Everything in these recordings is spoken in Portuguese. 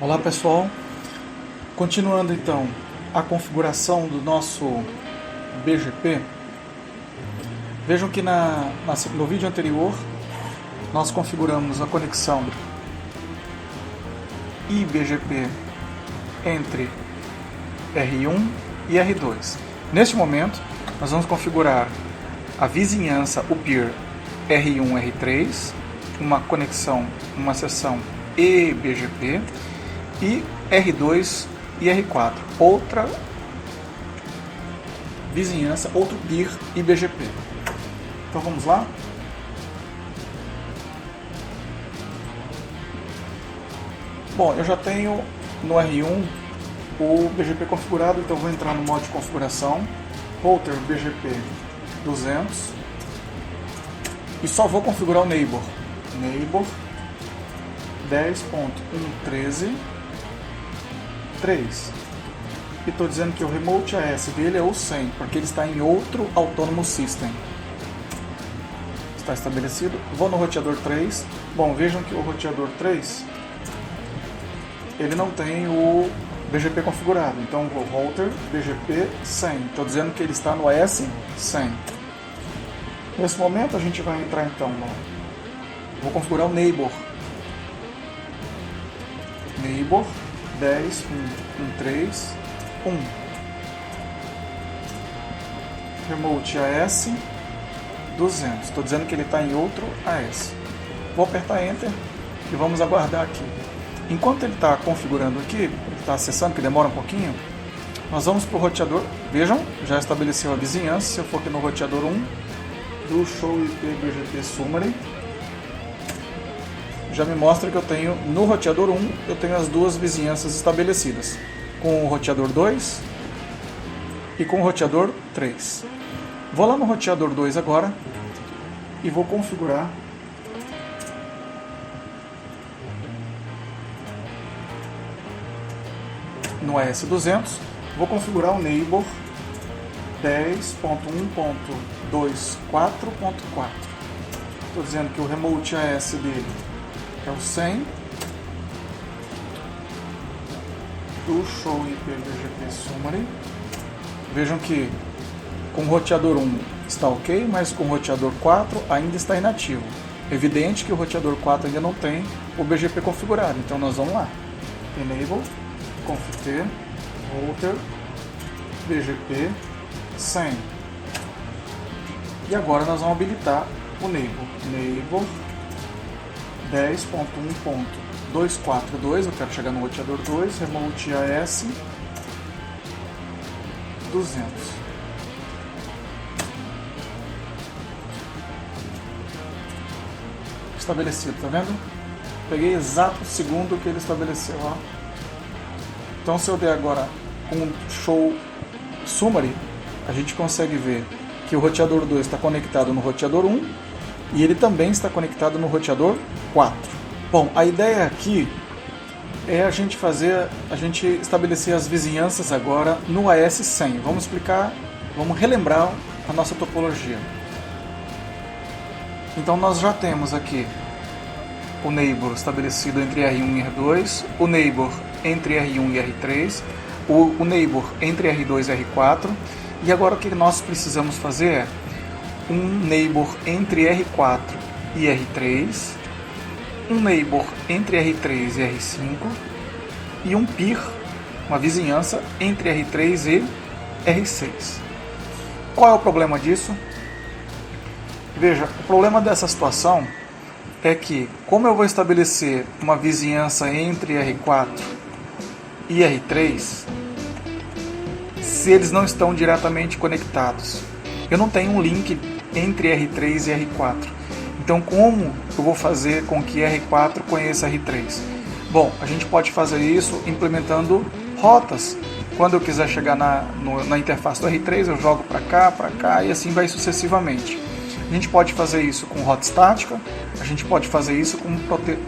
Olá pessoal, continuando então a configuração do nosso BGP. Vejam que no vídeo anterior nós configuramos a conexão IBGP entre R1 e R2. Neste momento nós vamos configurar a vizinhança, o peer R1 R3, uma conexão, uma seção eBGP, e R2 e R4, outra vizinhança, outro peer IBGP. Então vamos lá? Bom, eu já tenho no R1 o BGP configurado, então vou entrar no modo de configuração, router BGP 200 e só vou configurar o neighbor 10.113.3 e estou dizendo que o remote AS dele é o 100, porque ele está em outro Autonomous System. Está estabelecido. Vou no roteador 3. Bom, vejam que o roteador 3 ele não tem o BGP configurado, então vou router BGP 100. Estou dizendo que ele está no AS 100. Nesse momento a gente vai entrar então vou configurar o neighbor 10.1.1.3.1 remote AS 200. Estou dizendo que ele está em outro AS. Vou apertar Enter e vamos aguardar aqui. Enquanto ele está configurando aqui, ele está acessando, que demora um pouquinho, nós vamos para o roteador. Vejam, já estabeleceu a vizinhança. Se eu for aqui no roteador 1 do Show IP BGP Summary, já me mostra que eu tenho no roteador 1 eu tenho as duas vizinhanças estabelecidas, com o roteador 2 e com o roteador 3. Vou lá no roteador 2 agora e vou configurar no AS200, vou configurar o neighbor 10.1.24.4. Estou dizendo que o remote AS dele é o 100 do Show IP BGP Summary. Vejam que com o roteador 1 está ok, mas com o roteador 4 ainda está inativo. Evidente que o roteador 4 ainda não tem o BGP configurado, então nós vamos lá. Enable, config router BGP 100. E agora nós vamos habilitar o neighbor 10.1.242, eu quero chegar no roteador 2, remote AS 200. Estabelecido, tá vendo? Peguei exato o segundo que ele estabeleceu, ó. Então se eu der agora um show summary, a gente consegue ver que o roteador 2 está conectado no roteador 1 e ele também está conectado no roteador 4. Bom, a ideia aqui é a gente estabelecer as vizinhanças agora no AS100. Vamos explicar, vamos relembrar a nossa topologia. Então nós já temos aqui o neighbor estabelecido entre R1 e R2, o neighbor entre R1 e R3, o neighbor entre R2 e R4, e agora o que nós precisamos fazer é um neighbor entre R4 e R3, um neighbor entre R3 e R5 e um peer, uma vizinhança entre R3 e R6. Qual é o problema disso? Veja, o problema dessa situação é que, como eu vou estabelecer uma vizinhança entre R4 e R3, se eles não estão diretamente conectados, eu não tenho um link entre R3 e R4. Então, como eu vou fazer com que R4 conheça R3? Bom, a gente pode fazer isso implementando rotas. Quando eu quiser chegar na interface do R3, eu jogo para cá e assim vai sucessivamente. A gente pode fazer isso com rota estática, a gente pode fazer isso com um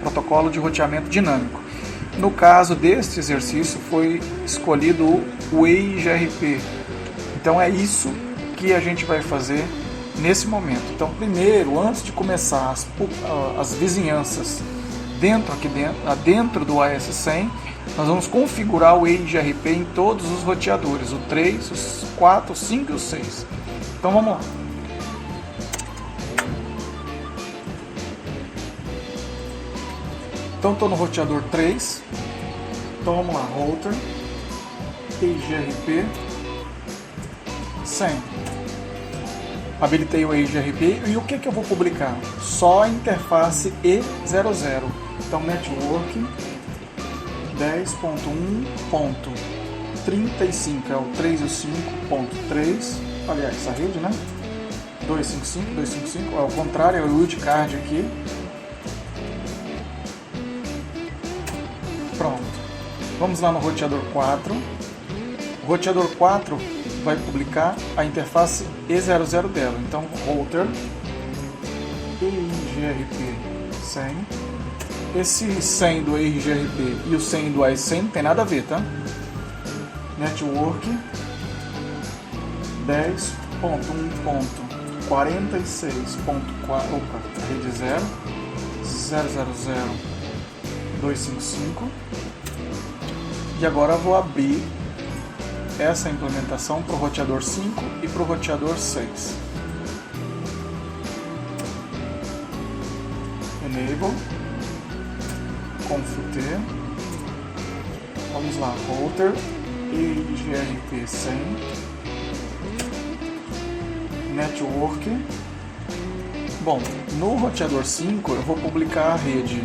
protocolo de roteamento dinâmico. No caso deste exercício foi escolhido o eIGRP. Então é isso que a gente vai fazer nesse momento. Então primeiro, antes de começar as vizinhanças dentro do AS100, nós vamos configurar o EIGRP em todos os roteadores, o 3, os 4, o 5 e o 6. Então vamos lá. Então estou no roteador 3, então vamos lá, router, EIGRP, 100. Habilitei o EIGRP e o que eu vou publicar? Só a interface E00. Então network 10.1.35 é o 3 e o 5.3, aliás, essa rede, né? 255, é o contrário, é o wildcard aqui. Pronto. Vamos lá no roteador 4. O roteador 4 vai publicar a interface E00 dela. Então, router EIGRP 100. Esse 100 do EIGRP e o 100 do AS100 não tem nada a ver, tá? Network 10.1.46.4, rede 0, 000.255. E agora eu vou abrir essa implementação para o roteador 5 e para o roteador 6. Enable, Conf-T, vamos lá, router, EIGRP 100, network. Bom, no roteador 5 eu vou publicar a rede,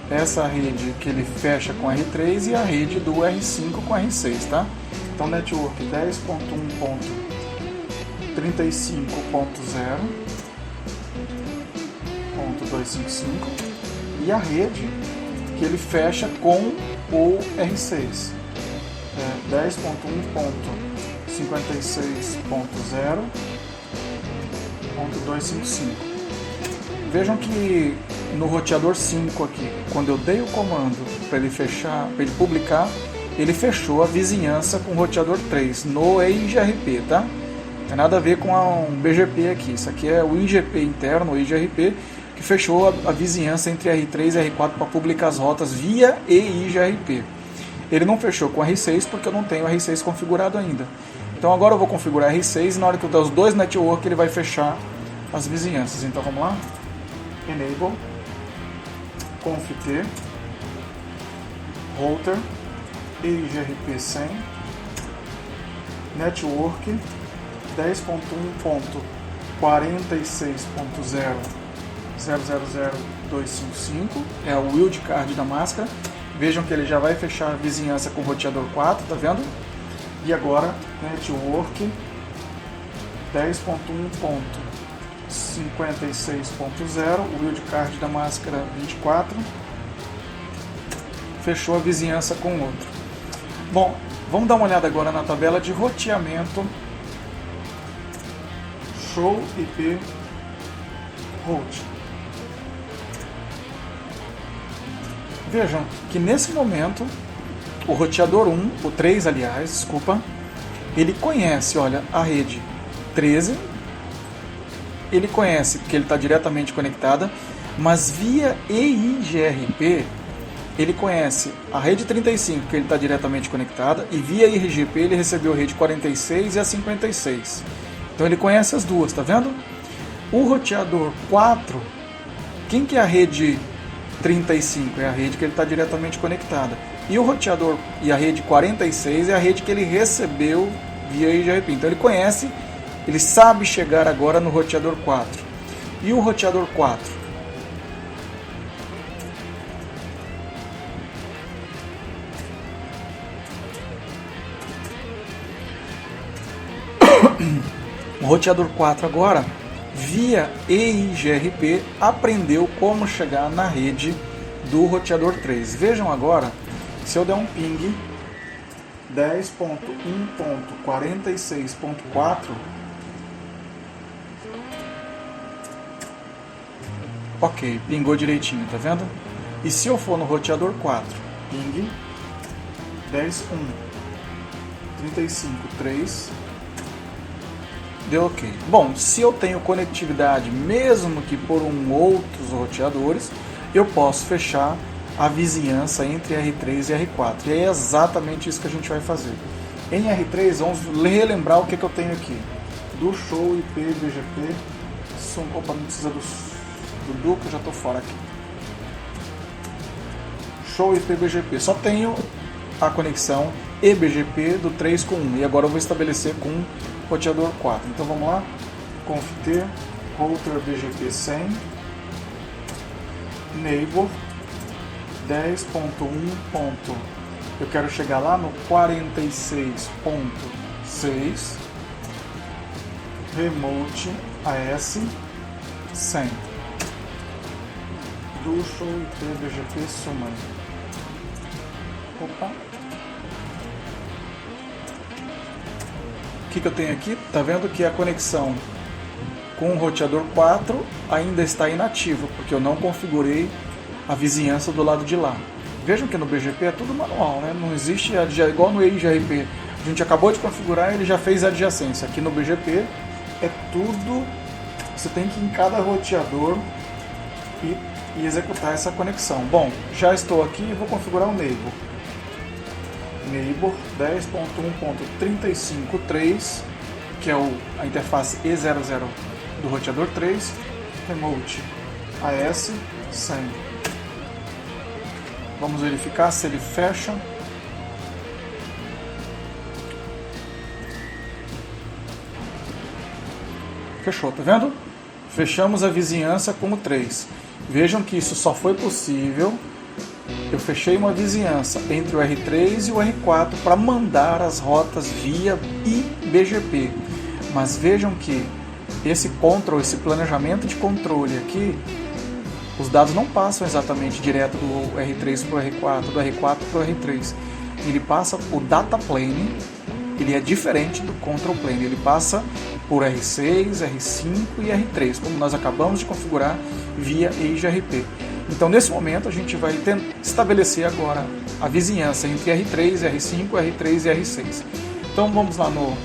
essa rede que ele fecha com R3 e a rede do R5 com R6, tá? Então, network 10.1.35.0.255 e a rede que ele fecha com o R6, 10.1.56.0.255. Vejam que no roteador 5 aqui, quando eu dei o comando para ele fechar, para ele publicar, ele fechou a vizinhança com o roteador 3 no EIGRP, tá? Não tem nada a ver com um BGP aqui. Isso aqui é o IGP interno, o EIGRP, que fechou a vizinhança entre R3 e R4 para publicar as rotas via EIGRP. Ele não fechou com R6 porque eu não tenho R6 configurado ainda. Então agora eu vou configurar R6 e na hora que eu der os dois network ele vai fechar as vizinhanças. Então vamos lá. Enable, Conf-T, router, EIGRP 100, network 10.1.46.0.000.255, é o wildcard da máscara. Vejam que ele já vai fechar a vizinhança com o roteador 4, tá vendo? E agora, network 10.1.56.0, o wildcard da máscara 24, fechou a vizinhança com o outro. Bom, vamos dar uma olhada agora na tabela de roteamento show IP route. Vejam que nesse momento o roteador 1, o 3 aliás, desculpa, ele conhece, olha, a rede 13, ele conhece porque ele está diretamente conectada, mas via EIGRP ele conhece a rede 35, que ele está diretamente conectada, e via IRGP ele recebeu a rede 46 e a 56. Então ele conhece as duas, tá vendo? O roteador 4, quem que é a rede 35? É a rede que ele está diretamente conectada. E o roteador e a rede 46 é a rede que ele recebeu via IRGP. Então ele conhece, ele sabe chegar agora no roteador 4. E o roteador 4? O roteador 4 agora, via EIGRP, aprendeu como chegar na rede do roteador 3. Vejam agora, se eu der um ping 10.1.46.4, ok, pingou direitinho, tá vendo? E se eu for no roteador 4, ping 10.1.35.3, deu ok. Bom, se eu tenho conectividade, mesmo que por outros roteadores, eu posso fechar a vizinhança entre R3 e R4. E é exatamente isso que a gente vai fazer. Em R3, vamos relembrar o que eu tenho aqui. Do show IP BGP. Opa, não precisa do que eu já estou fora aqui. Show IP BGP. Só tenho a conexão eBGP do 3 com 1. E agora eu vou estabelecer com o roteador 4. Então vamos lá. Conft router BGP 100 neighbor 10.1. Eu quero chegar lá no 46.6 remote AS 100 do show IP BGP summary. Opa. O que eu tenho aqui? Tá vendo que a conexão com o roteador 4 ainda está inativa, porque eu não configurei a vizinhança do lado de lá. Vejam que no BGP é tudo manual, né? Não existe igual no eIGRP. A gente acabou de configurar e ele já fez a adjacência. Aqui no BGP é tudo, você tem que ir em cada roteador e executar essa conexão. Bom, já estou aqui e vou configurar o neighbor. Neighbor 10.1.35.3, que é a interface E00 do roteador 3, remote AS 100. Vamos verificar se ele fecha. Fechou, tá vendo? Fechamos a vizinhança como 3. Vejam que isso só foi possível. Eu fechei uma vizinhança entre o R3 e o R4 para mandar as rotas via iBGP. Mas vejam que esse planejamento de controle aqui, os dados não passam exatamente direto do R3 para o R4, do R4 para o R3. Ele passa o data plane, ele é diferente do control plane, ele passa por R6, R5 e R3, como nós acabamos de configurar via eIGRP. Então, nesse momento, a gente vai estabelecer agora a vizinhança entre R3, R5, R3 e R6. Então, vamos lá no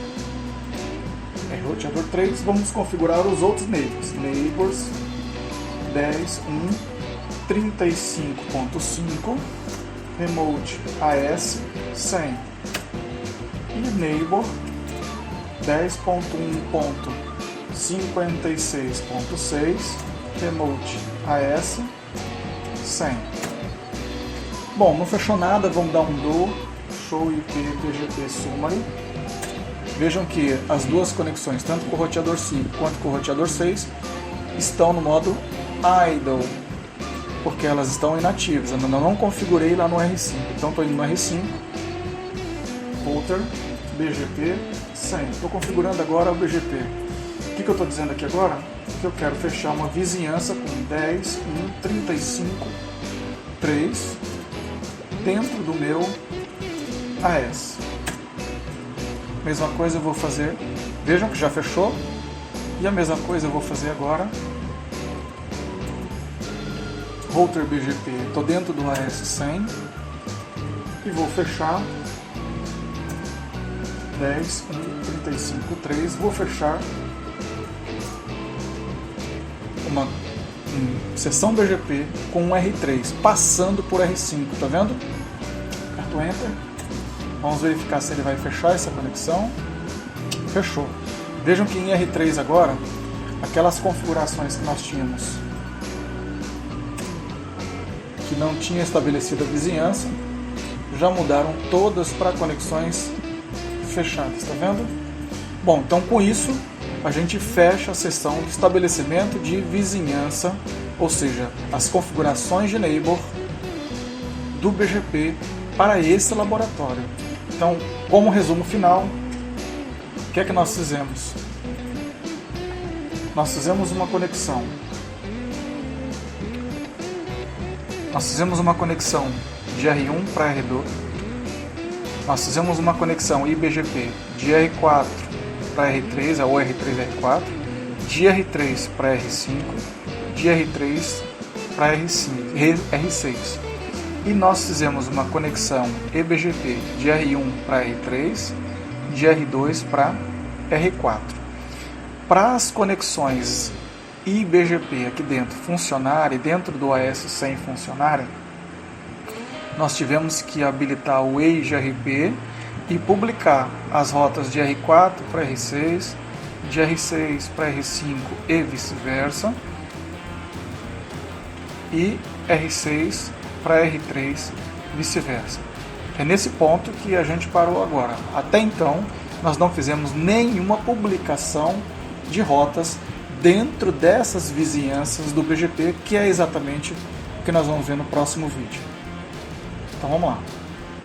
roteador 3, vamos configurar os outros neighbors. Neighbors 10.1.35.5 remote AS 100 e neighbor 10.1.56.6 remote AS 100. Bom, não fechou nada, vamos dar um do show IP BGP summary. Vejam que as duas conexões, tanto com o roteador 5 quanto com o roteador 6, estão no modo idle, porque elas estão inativas. Eu não configurei lá no R5, então estou indo no R5, router BGP 100. Estou configurando agora o BGP. O que eu estou dizendo aqui agora? Que eu quero fechar uma vizinhança com 10.1.35.3 dentro do meu AS. Mesma coisa eu vou fazer, vejam que já fechou, e a mesma coisa eu vou fazer agora. Router BGP, estou dentro do AS 100 e vou fechar 10.1.35.3, vou fechar uma seção BGP com um R3 passando por R5, tá vendo? Aperto Enter. Vamos verificar se ele vai fechar essa conexão. Fechou. Vejam que em R3 agora, aquelas configurações que nós tínhamos, que não tinha estabelecido a vizinhança, já mudaram todas para conexões fechadas, tá vendo? Bom, então com isso a gente fecha a seção de estabelecimento de vizinhança, ou seja, as configurações de neighbor do BGP para esse laboratório. Então, como resumo final, o que é que nós fizemos? Nós fizemos uma conexão. Nós fizemos uma conexão de R1 para R2. Nós fizemos uma conexão iBGP de R4 para R3, ou R3 R4, de R3 para R5, de R3 para R6. E nós fizemos uma conexão eBGP de R1 para R3, de R2 para R4. Para as conexões IBGP aqui dentro funcionar e dentro do AS100 funcionar, nós tivemos que habilitar o EIGRP e publicar as rotas de R4 para R6, de R6 para R5 e vice-versa, e R6 para R3 vice-versa. É nesse ponto que a gente parou agora. Até então, nós não fizemos nenhuma publicação de rotas dentro dessas vizinhanças do BGP, que é exatamente o que nós vamos ver no próximo vídeo. Então vamos lá.